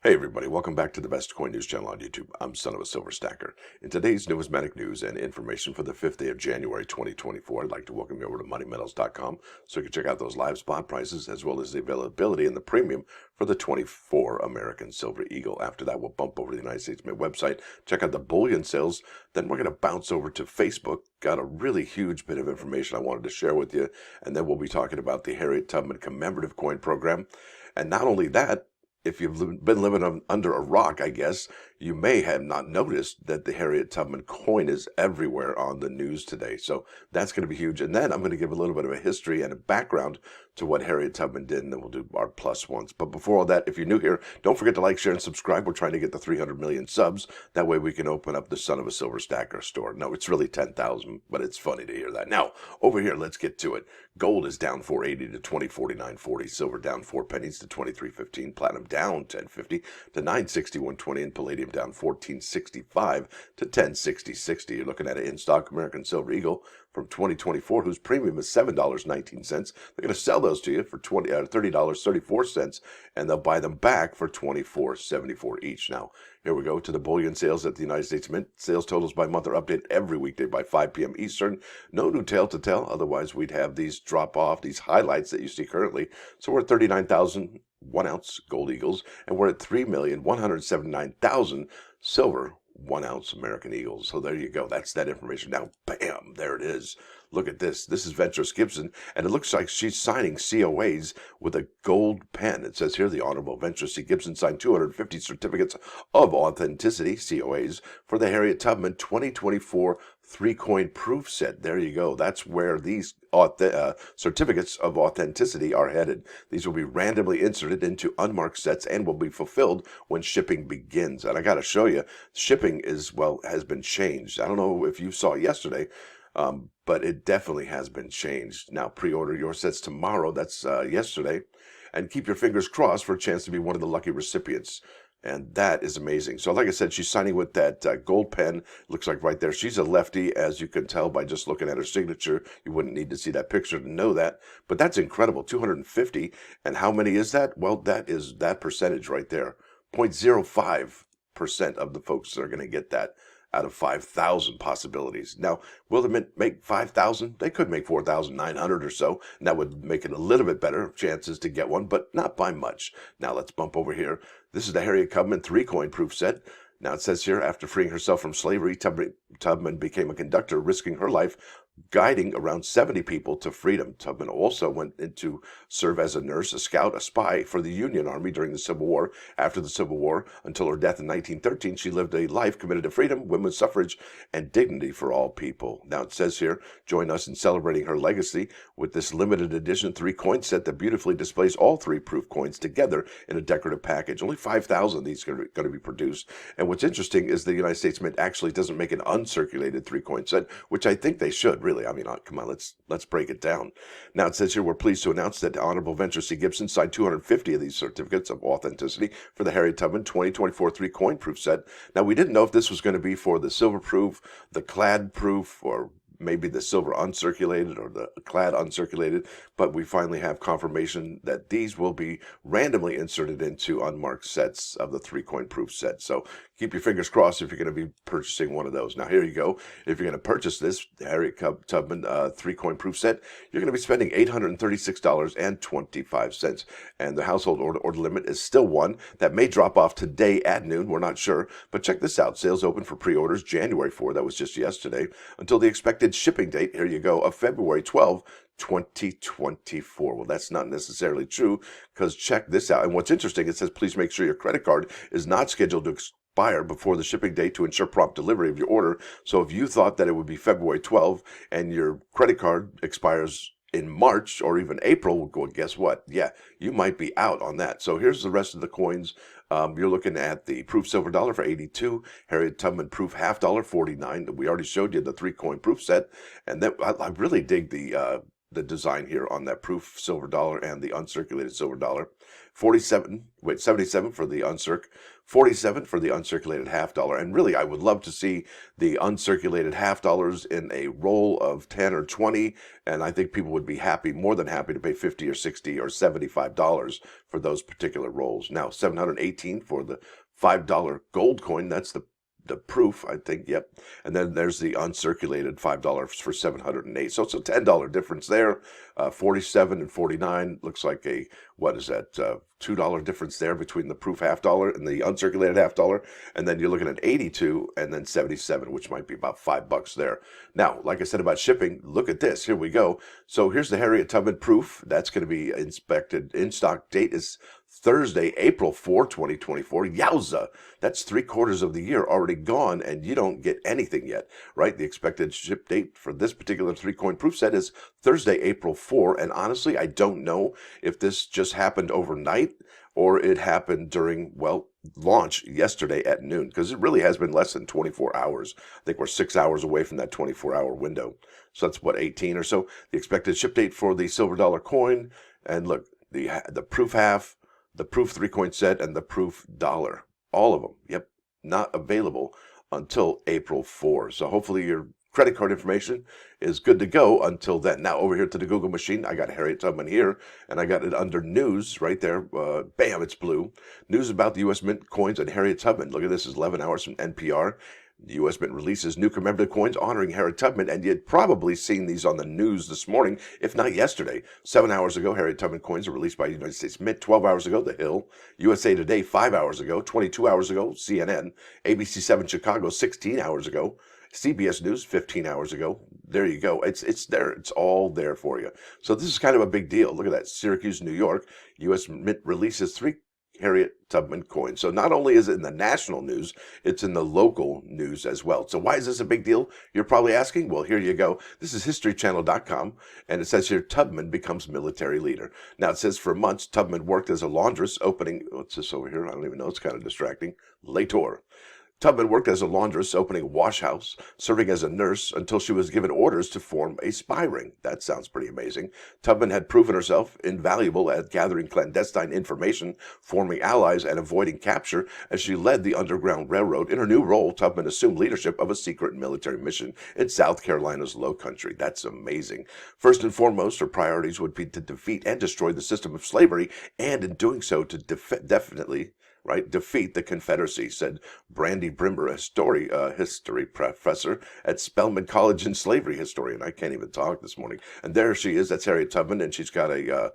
Hey everybody, welcome back to the best coin news channel on YouTube. I'm Son of a Silver Stacker. In today's Numismatic News and Information for the 5th day of January 2024, I'd like to welcome you over to moneymetals.com so you can check out those live spot prices as well as the availability and the premium for the 24 American Silver Eagle. After that, we'll bump over to the United States Mint website, check out the bullion sales. Then we're going to bounce over to Facebook. Got a really huge bit of information I wanted to share with you. And then we'll be talking about the Harriet Tubman Commemorative Coin Program. And not only that, if you've been living under a rock, I guess, you may have not noticed that the Harriet Tubman coin is everywhere on the news today. So that's going to be huge. And then I'm going to give a little bit of a history and a background to what Harriet Tubman did, and then we'll do our plus ones. But before all that, if you're new here, don't forget to like, share, and subscribe. We're trying to get to 300 million subs. That way we can open up the Son of a Silver Stacker store. No, it's really 10,000, but it's funny to hear that. Now, over here, let's get to it. Gold is down 480 to 2049.40. Silver down 4 pennies to 23.15. Platinum down 10.50 to 961.20, and palladium down 14.65 to 10.60.60. You're looking at an in-stock American Silver Eagle from 2024, whose premium is $7.19. They're going to sell those to you for $30.34, and they'll buy them back for $24.74 each. Now, here we go to the bullion sales at the United States Mint. Sales totals by month are updated every weekday by 5 p.m. Eastern. No new tale to tell, otherwise we'd have these drop off, these highlights that you see currently. So we're at 39,000 1-ounce gold eagles, and we're at 3,179,000 silver 1-ounce American Eagles. So there you go. That's that information. Now, bam, there it is. Look at this. This is Ventris Gibson, and it looks like she's signing COAs with a gold pen. It says here, the Honorable Ventris C. Gibson signed 250 certificates of authenticity, COAs, for the Harriet Tubman 2024 three-coin proof set. There you go. That's where these certificates of authenticity are headed. These will be randomly inserted into unmarked sets and will be fulfilled when shipping begins. And I got to show you, shipping has been changed. I don't know if you saw yesterday, but it definitely has been changed. Now, pre-order your sets tomorrow. That's yesterday. And keep your fingers crossed for a chance to be one of the lucky recipients. And that is amazing. So like I said, she's signing with that gold pen. Looks like right there. She's a lefty, as you can tell by just looking at her signature. You wouldn't need to see that picture to know that. But that's incredible, 250. And how many is that? Well, that is that percentage right there. 0.05% of the folks that are going to get that out of 5,000 possibilities. Now, will the Mint make 5,000? They could make 4,900 or so, and that would make it a little bit better chances to get one, but not by much. Now, let's bump over here. This is the Harriet Tubman three-coin proof set. Now, it says here, after freeing herself from slavery, Tubman became a conductor, risking her life, guiding around 70 people to freedom. Tubman also went into serve as a nurse, a scout, a spy for the Union Army during the Civil War. After the Civil War, until her death in 1913, she lived a life committed to freedom, women's suffrage, and dignity for all people. Now it says here, join us in celebrating her legacy with this limited edition three-coin set that beautifully displays all three proof coins together in a decorative package. Only 5,000 of these are going to be produced. And what's interesting is the United States Mint actually doesn't make an uncirculated three-coin set, which I think they should, really. I mean, come on, let's break it down. Now it says here, we're pleased to announce that Honorable Ventris C. Gibson signed 250 of these certificates of authenticity for the Harriet Tubman 2024 three-coin proof set. Now, we didn't know if this was going to be for the silver proof, the clad proof, or maybe the silver uncirculated or the clad uncirculated, but we finally have confirmation that these will be randomly inserted into unmarked sets of the three-coin proof set. So keep your fingers crossed if you're going to be purchasing one of those. Now, here you go. If you're going to purchase this Harriet Tubman three-coin proof set, you're going to be spending $836.25. And the household order limit is still one. That may drop off today at noon. We're not sure. But check this out. Sales open for pre-orders January 4. That was just yesterday. Until the expected shipping date, here you go, of February 12, 2024. Well, that's not necessarily true, because check this out. And what's interesting, it says, please make sure your credit card is not scheduled to expire before the shipping date to ensure prompt delivery of your order. So if you thought that it would be February 12 and your credit card expires in March or even April, well, guess what? Yeah, you might be out on that. So here's the rest of the coins. You're looking at the proof silver dollar for 82, Harriet Tubman proof half dollar 49. We already showed you the three-coin proof set, and then I really dig the design here on that proof silver dollar and the uncirculated silver dollar. 77 for the 47 for the uncirculated half dollar. And really, I would love to see the uncirculated half dollars in a roll of 10 or 20, and I think people would be happy, more than happy, to pay 50 or 60 or $75 for those particular rolls. Now, 718 for the $5 gold coin. That's the proof, I think. Yep. And then there's the uncirculated $5 for 708. So it's a $10 difference there. 47 and 49 looks like a, what is that, $2 difference there between the proof half dollar and the uncirculated half dollar. And then you're looking at 82 and then 77, which might be about $5 there. Now, like I said about shipping, look at this. Here we go. So here's the Harriet Tubman proof. That's going to be inspected. In stock date is Thursday, April 4, 2024. Yowza! That's 3/4 of the year already gone, and you don't get anything yet, right? The expected ship date for this particular 3-coin proof set is Thursday, April 4, and honestly, I don't know if this just happened overnight or it happened during, well, launch yesterday at noon, because it really has been less than 24 hours. I think we're 6 hours away from that 24-hour window. So that's, what, 18 or so? The expected ship date for the silver dollar coin, and look, the proof half, the proof 3-coin set, and the proof dollar. All of them, yep, not available until April 4. So hopefully your credit card information is good to go until then. Now, over here to the Google machine, I got Harriet Tubman here, and I got it under news right there. Bam, it's blue. News about the U.S. Mint coins and Harriet Tubman. Look at this, is 11 hours from NPR. The U.S. Mint releases new commemorative coins honoring Harriet Tubman, and you'd probably seen these on the news this morning, if not yesterday. 7 hours ago, Harriet Tubman coins are released by the United States Mint. 12 hours ago, The Hill. USA Today, 5 hours ago. 22 hours ago, CNN. ABC 7 Chicago, 16 hours ago. CBS News, 15 hours ago. There you go. It's there. It's all there for you. So this is kind of a big deal. Look at that. Syracuse, New York. U.S. Mint releases 3 Harriet Tubman coins. So not only is it in the national news, it's in the local news as well. So why is this a big deal? You're probably asking. Well, here you go. This is historychannel.com, and it says here, Tubman becomes military leader. Now, it says for months, Tubman worked as a laundress opening, what's this over here? I don't even know. It's kind of distracting. Later. Tubman worked as a laundress, opening a wash house, serving as a nurse until she was given orders to form a spy ring. That sounds pretty amazing. Tubman had proven herself invaluable at gathering clandestine information, forming allies, and avoiding capture as she led the Underground Railroad. In her new role, Tubman assumed leadership of a secret military mission in South Carolina's Low Country. That's amazing. First and foremost, her priorities would be to defeat and destroy the system of slavery, and in doing so, to defeat the Confederacy, said Brandy Brimber, a history professor at Spelman College and slavery historian. I can't even talk this morning. And there she is. That's Harriet Tubman, and she's got a,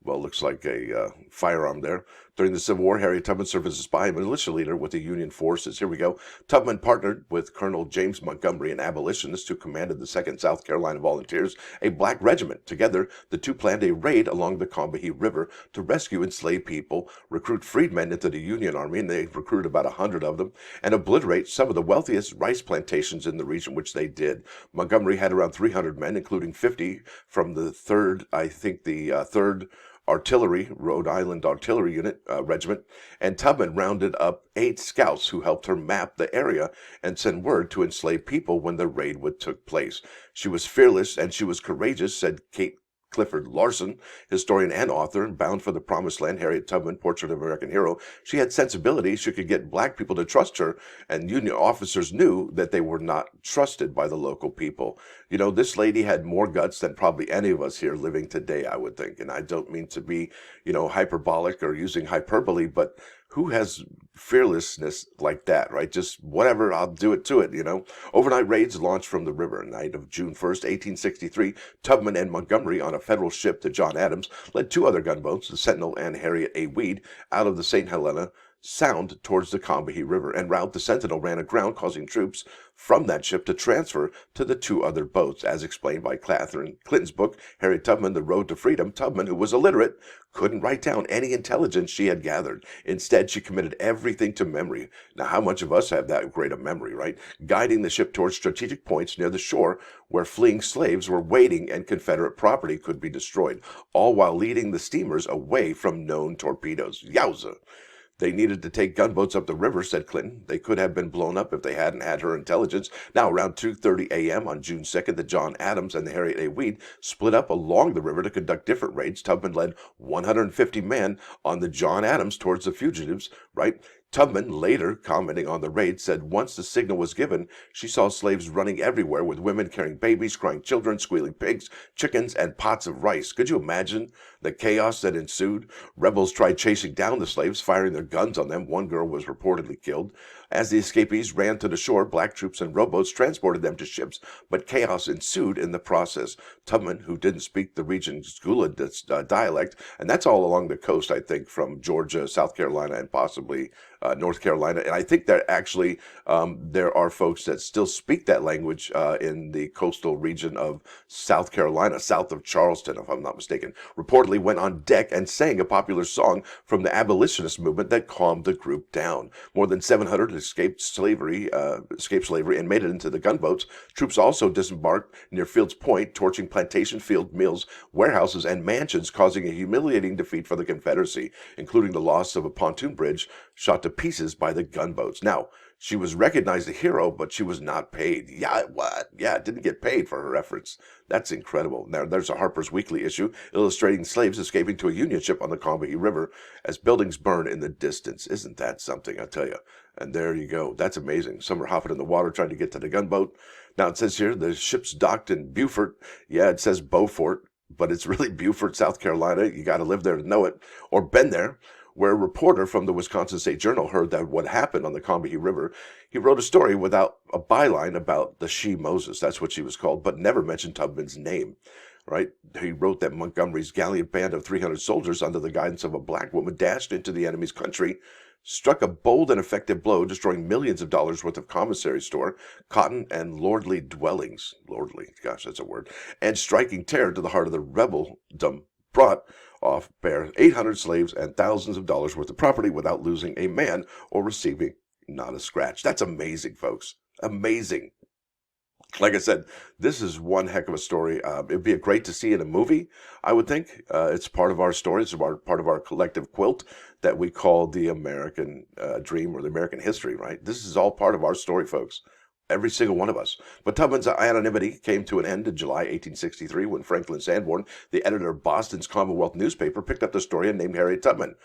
looks like a firearm there. During the Civil War, Harriet Tubman served as a spy and militia leader with the Union forces. Here we go. Tubman partnered with Colonel James Montgomery, an abolitionist who commanded the 2nd South Carolina Volunteers, a black regiment. Together, the two planned a raid along the Combahee River to rescue enslaved people, recruit freedmen into the Union Army, and they recruited about 100 of them, and obliterate some of the wealthiest rice plantations in the region, which they did. Montgomery had around 300 men, including 50 from the 3rd Artillery, Rhode Island Artillery Unit Regiment, and Tubman rounded up 8 scouts who helped her map the area and send word to enslaved people when the raid took place. She was fearless and she was courageous, said Kate Clifford Larson, historian and author, Bound for the Promised Land, Harriet Tubman, Portrait of an American Hero. She had sensibility. She could get black people to trust her, and Union officers knew that they were not trusted by the local people. You know, this lady had more guts than probably any of us here living today, I would think. And I don't mean to be, hyperbolic or using hyperbole, but who has fearlessness like that, right? Just whatever, I'll do it to it, Overnight raids launched from the river. Night of June 1st, 1863, Tubman and Montgomery on a federal ship to John Adams led 2 other gunboats, the Sentinel and Harriet A. Weed, out of the St. Helena Sound towards the Combahee River. En route, the Sentinel ran aground, causing troops from that ship to transfer to the 2 other boats. As explained by Catherine Clinton's book, Harriet Tubman, The Road to Freedom, Tubman, who was illiterate, couldn't write down any intelligence she had gathered. Instead, she committed everything to memory. Now, how much of us have that great a memory, right? Guiding the ship towards strategic points near the shore where fleeing slaves were waiting and Confederate property could be destroyed, all while leading the steamers away from known torpedoes. Yowza! They needed to take gunboats up the river, said Clinton. They could have been blown up if they hadn't had her intelligence. Now, around 2:30 a.m. on June 2nd, the John Adams and the Harriet A. Weed split up along the river to conduct different raids. Tubman led 150 men on the John Adams towards the fugitives, right? Tubman, later commenting on the raid, said once the signal was given, she saw slaves running everywhere with women carrying babies, crying children, squealing pigs, chickens, and pots of rice. Could you imagine the chaos that ensued? Rebels tried chasing down the slaves, firing their guns on them. One girl was reportedly killed. As the escapees ran to the shore, black troops and rowboats transported them to ships, but chaos ensued in the process. Tubman, who didn't speak the region's Gula dialect, and that's all along the coast, I think, from Georgia, South Carolina, and possibly North Carolina. And I think that actually there are folks that still speak that language in the coastal region of South Carolina, south of Charleston, if I'm not mistaken. Reportedly went on deck and sang a popular song from the abolitionist movement that calmed the group down. More than 700 escaped slavery and made it into the gunboats. Troops also disembarked near Fields Point, torching plantation field mills, warehouses, and mansions, causing a humiliating defeat for the Confederacy, including the loss of a pontoon bridge shot to pieces by the gunboats. Now, she was recognized a hero, but she was not paid. Yeah, what? Yeah, didn't get paid for her efforts. That's incredible. Now, there's a Harper's Weekly issue illustrating slaves escaping to a Union ship on the Combahee River as buildings burn in the distance. Isn't that something, I tell you? And there you go. That's amazing. Some are hopping in the water trying to get to the gunboat. Now, it says here the ship's docked in Beaufort. Yeah, it says Beaufort, but it's really Beaufort, South Carolina. You got to live there to know it, or been there, where a reporter from the Wisconsin State Journal heard that what happened on the Combahee River. He wrote a story without a byline about the She Moses, that's what she was called, but never mentioned Tubman's name, right? He wrote that Montgomery's gallant band of 300 soldiers under the guidance of a black woman dashed into the enemy's country, struck a bold and effective blow, destroying millions of dollars worth of commissary store, cotton, and lordly dwellings. Lordly, gosh, that's a word. And striking terror to the heart of the rebeldom, brought off bare 800 slaves and thousands of dollars worth of property without losing a man or receiving not a scratch. That's amazing, folks. Amazing. Like I said, this is one heck of a story. It'd be great to see in a movie, I would think. It's part of our story. It's part of our collective quilt that we call the American dream or the American history, right? This is all part of our story, folks. Every single one of us. But Tubman's anonymity came to an end in July 1863 when Franklin Sanborn, the editor of Boston's Commonwealth newspaper, picked up the story and named Harriet Tubman,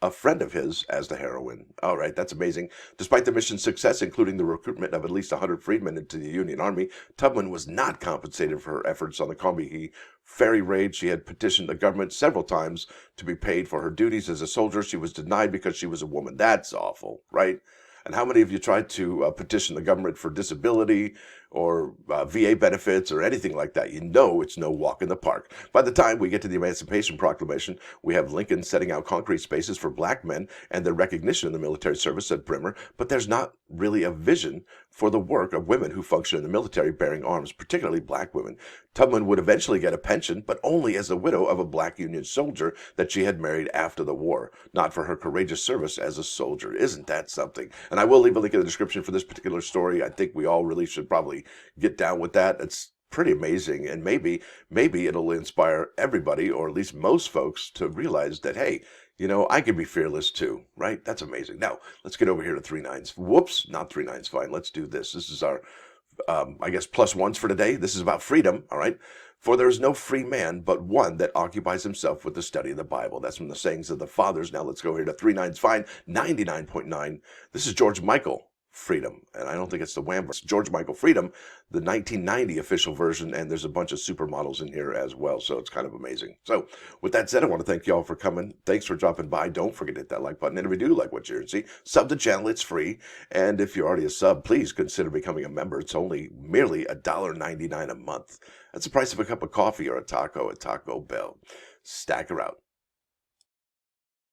a friend of his, as the heroine. All right, that's amazing. Despite the mission's success, including the recruitment of at least 100 freedmen into the Union Army, Tubman was not compensated for her efforts on the Combahee ferry raid. She had petitioned the government several times to be paid for her duties as a soldier. She was denied because she was a woman. That's awful, right? And how many of you tried to petition the government for disability or VA benefits or anything like that? You know it's no walk in the park. By the time we get to the Emancipation Proclamation, we have Lincoln setting out concrete spaces for black men and their recognition in the military service, said Brimmer, but there's not really a vision for the work of women who function in the military bearing arms, particularly black women. Tubman would eventually get a pension, but only as the widow of a black Union soldier that she had married after the war, not for her courageous service as a soldier. Isn't that something? And I will leave a link in the description for this particular story. I think we all really should probably get down with that. It's pretty amazing, and maybe it'll inspire everybody, or at least most folks, to realize that, hey, you know, I can be fearless too, right? That's amazing. Now, let's get over here to 3 nines. Whoops, not 3 nines, fine. Let's do this. This is our, I guess, plus ones for today. This is about freedom, all right? For there is no free man, but one that occupies himself with the study of the Bible. That's from the sayings of the fathers. Now let's go here to 3 nines, fine, 99.9. This is George Michael Freedom, and I don't think it's the Wham! It's George Michael Freedom, the 1990 official version, and there's a bunch of supermodels in here as well, so it's kind of amazing. So with that said, I want to thank you all for coming. Thanks for dropping by. Don't forget to hit that like button, and if you do like what you hear and see, sub the channel. It's free, and if you're already a sub, please consider becoming a member. It's only merely $1.99 a month. That's the price of a cup of coffee or a taco at Taco Bell. Stacker out.